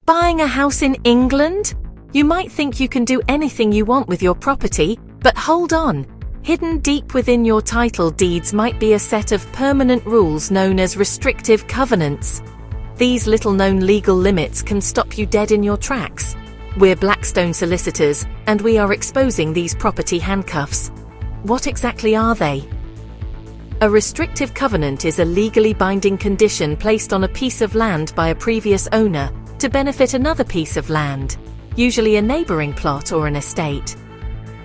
Buying a house in England? You might think you can do anything you want with your property, but hold on. Hidden deep within your title deeds might be a set of permanent rules known as restrictive covenants. These little-known legal limits can stop you dead in your tracks. We're Blackstone Solicitors, and we are exposing these property handcuffs. What exactly are they? A restrictive covenant is a legally binding condition placed on a piece of land by a previous owner to benefit another piece of land, usually a neighboring plot or an estate.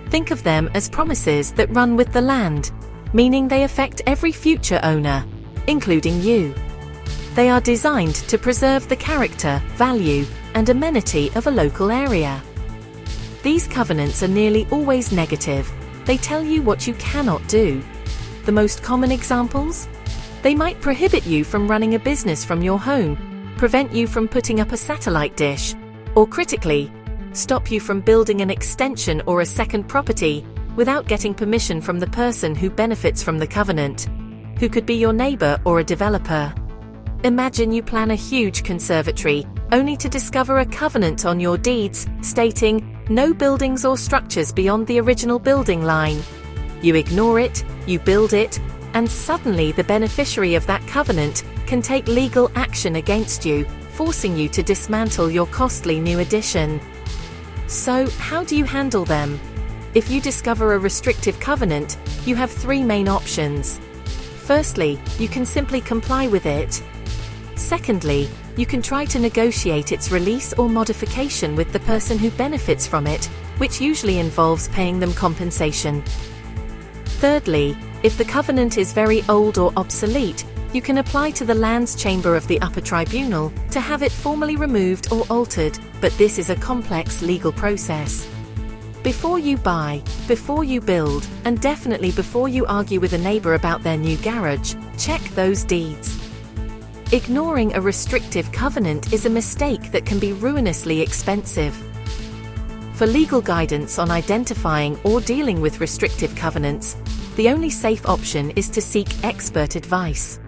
Think of them as promises that run with the land, meaning they affect every future owner, including you. They are designed to preserve the character, value, and amenity of a local area. These covenants are nearly always negative. They tell you what you cannot do. The most common examples? They might prohibit you from running a business from your home, prevent you from putting up a satellite dish, or critically, stop you from building an extension or a second property without getting permission from the person who benefits from the covenant, who could be your neighbor or a developer. Imagine you plan a huge conservatory, only to discover a covenant on your deeds stating no buildings or structures beyond the original building line. You ignore it, you build it, and suddenly the beneficiary of that covenant can take legal action against you, forcing you to dismantle your costly new addition. So, how do you handle them? If you discover a restrictive covenant, you have three main options. Firstly, you can simply comply with it. Secondly, you can try to negotiate its release or modification with the person who benefits from it, which usually involves paying them compensation. Thirdly, if the covenant is very old or obsolete, you can apply to the Lands Chamber of the Upper Tribunal to have it formally removed or altered, but this is a complex legal process. Before you buy, before you build, and definitely before you argue with a neighbor about their new garage, check those deeds. Ignoring a restrictive covenant is a mistake that can be ruinously expensive. For legal guidance on identifying or dealing with restrictive covenants, the only safe option is to seek expert advice.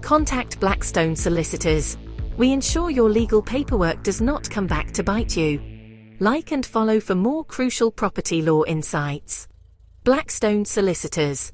Contact Blackstone Solicitors. We ensure your legal paperwork does not come back to bite you. Like and follow for more crucial property law insights. Blackstone Solicitors.